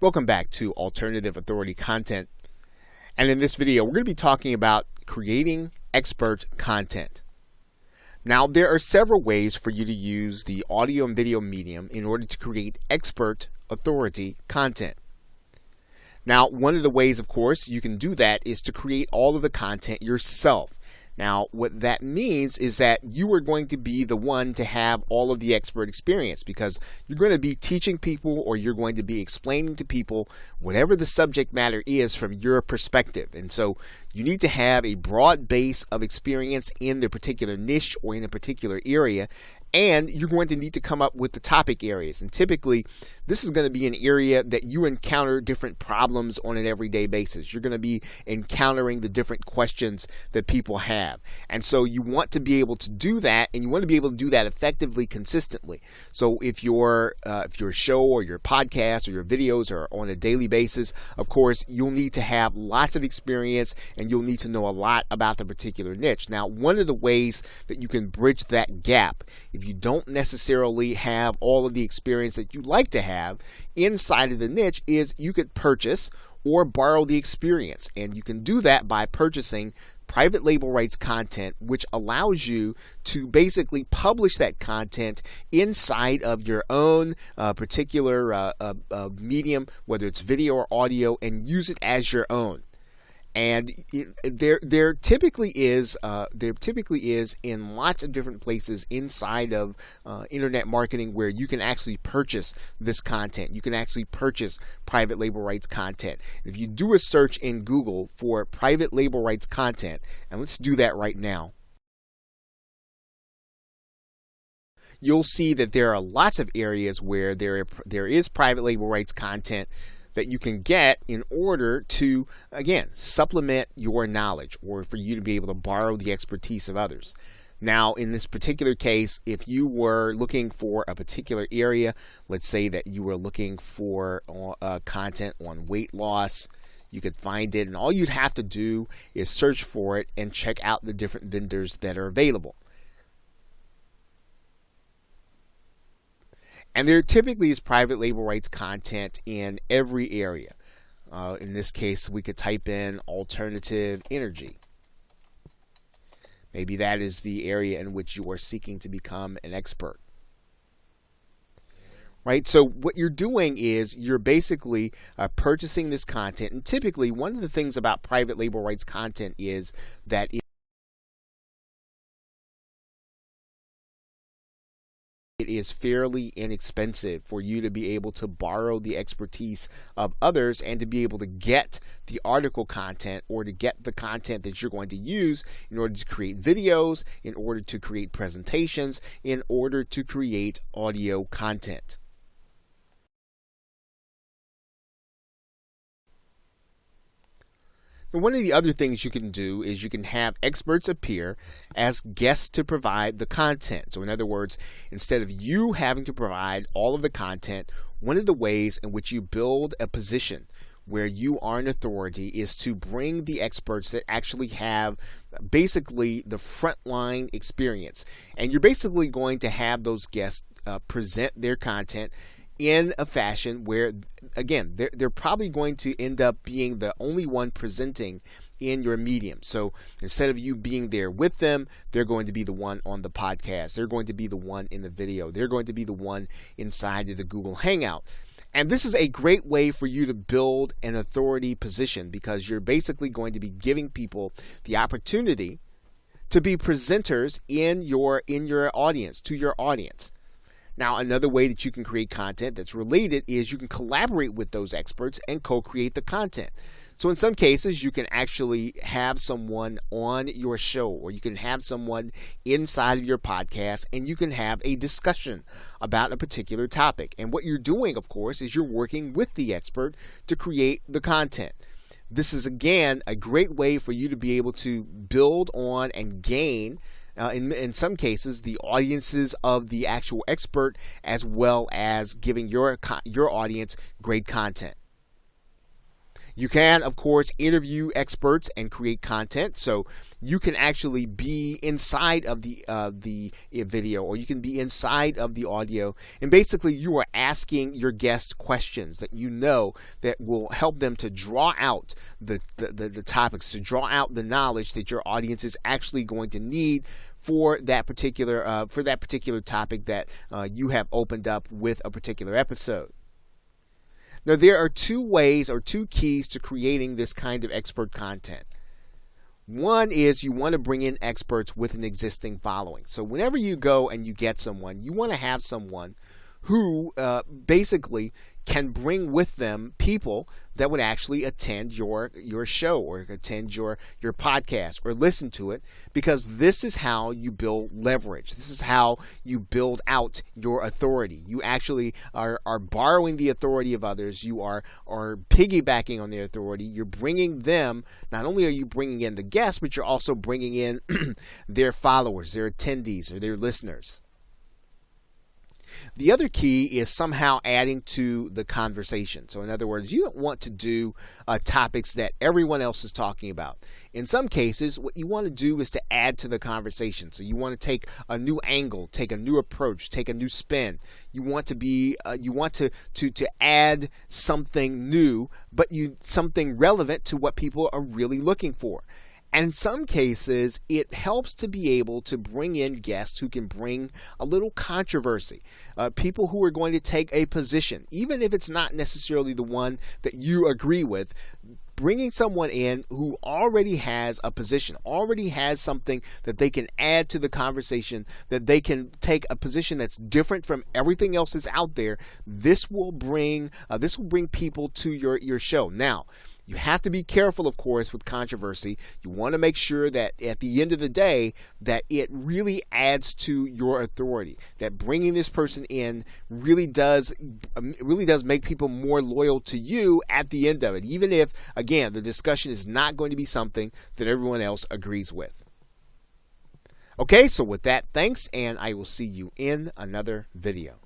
Welcome back to Alternative Authority Content. And in this video, we're going to be talking about creating expert content. Now, there are several ways for you to use the audio and video medium in order to create expert authority content. Now, one of the ways, of course, you can do that is to create all of the content yourself. Now, what that means is that you are going to be the one to have all of the expert experience because you're going to be teaching people or you're going to be explaining to people whatever the subject matter is from your perspective. And so you need to have a broad base of experience in the particular niche or in a particular area. And you're going to need to come up with the topic areas. And typically, this is going to be an area that you encounter different problems on an everyday basis. You're going to be encountering the different questions that people have. And so you want to be able to do that, and you want to be able to do that effectively, consistently. So if your show or your podcast or your videos are on a daily basis, of course, you'll need to have lots of experience and you'll need to know a lot about the particular niche. Now, one of the ways that you can bridge that gap, if you don't necessarily have all of the experience that you'd like to have inside of the niche, is you could purchase or borrow the experience. And you can do that by purchasing private label rights content, which allows you to basically publish that content inside of your own particular medium, whether it's video or audio, and use it as your own. And there typically is in lots of different places inside of internet marketing where you can actually purchase this content. You can actually purchase private label rights content. If you do a search in Google for private label rights content, and let's do that right now, you'll see that there are lots of areas where there is private label rights content that you can get in order to, again, supplement your knowledge or for you to be able to borrow the expertise of others. Now, in this particular case, if you were looking for a particular area, let's say that you were looking for content on weight loss, you could find it, and all you'd have to do is search for it and check out the different vendors that are available. And there typically is private label rights content in every area. In this case, we could type in alternative energy. Maybe that is the area in which you are seeking to become an expert. Right? So what you're doing is you're basically purchasing this content. And typically, one of the things about private label rights content is that it is fairly inexpensive for you to be able to borrow the expertise of others and to be able to get the article content or to get the content that you're going to use in order to create videos, in order to create presentations, in order to create audio content. Now, one of the other things you can do is you can have experts appear as guests to provide the content. So in other words, instead of you having to provide all of the content, one of the ways in which you build a position where you are an authority is to bring the experts that actually have basically the frontline experience. And you're basically going to have those guests present their content in a fashion where, again, they're probably going to end up being the only one presenting in your medium. So instead of you being there with them, they're going to be the one on the podcast. They're going to be the one in the video. They're going to be the one inside of the Google Hangout. And this is a great way for you to build an authority position because you're basically going to be giving people the opportunity to be presenters in your audience, to your audience. Now, another way that you can create content that's related is you can collaborate with those experts and co-create the content. So in some cases, you can actually have someone on your show or you can have someone inside of your podcast and you can have a discussion about a particular topic. And what you're doing, of course, is you're working with the expert to create the content. This is, again, a great way for you to be able to build on and gain in some cases, the audiences of the actual expert, as well as giving your audience great content. You can, of course, interview experts and create content. So you can actually be inside of the video, or you can be inside of the audio, and basically you are asking your guests questions that you know that will help them to draw out the topics, to draw out the knowledge that your audience is actually going to need for that particular topic that you have opened up with a particular episode. Now, there are two ways or two keys to creating this kind of expert content. One is you want to bring in experts with an existing following. So whenever you go and you get someone, you want to have someone who basically can bring with them people that would actually attend your show or attend your podcast or listen to it, because this is how you build leverage. This is how you build out your authority. You actually are borrowing the authority of others. You are piggybacking on their authority. You're bringing them, not only are you bringing in the guests, but you're also bringing in their followers, their attendees, or their listeners. The other key is somehow adding to the conversation. So in other words, you don't want to do topics that everyone else is talking about. In some cases, what you want to do is to add to the conversation. So you want to take a new angle, take a new approach, take a new spin. You want to be, to add something new, but something relevant to what people are really looking for. And in some cases, it helps to be able to bring in guests who can bring a little controversy, people who are going to take a position, even if it's not necessarily the one that you agree with. Bringing someone in who already has a position, already has something that they can add to the conversation, that they can take a position that's different from everything else that's out there. This will bring people to your show. Now, you have to be careful, of course, with controversy. You want to make sure that at the end of the day that it really adds to your authority, that bringing this person in really does make people more loyal to you at the end of it, even if, again, the discussion is not going to be something that everyone else agrees with. Okay, so with that, thanks, and I will see you in another video.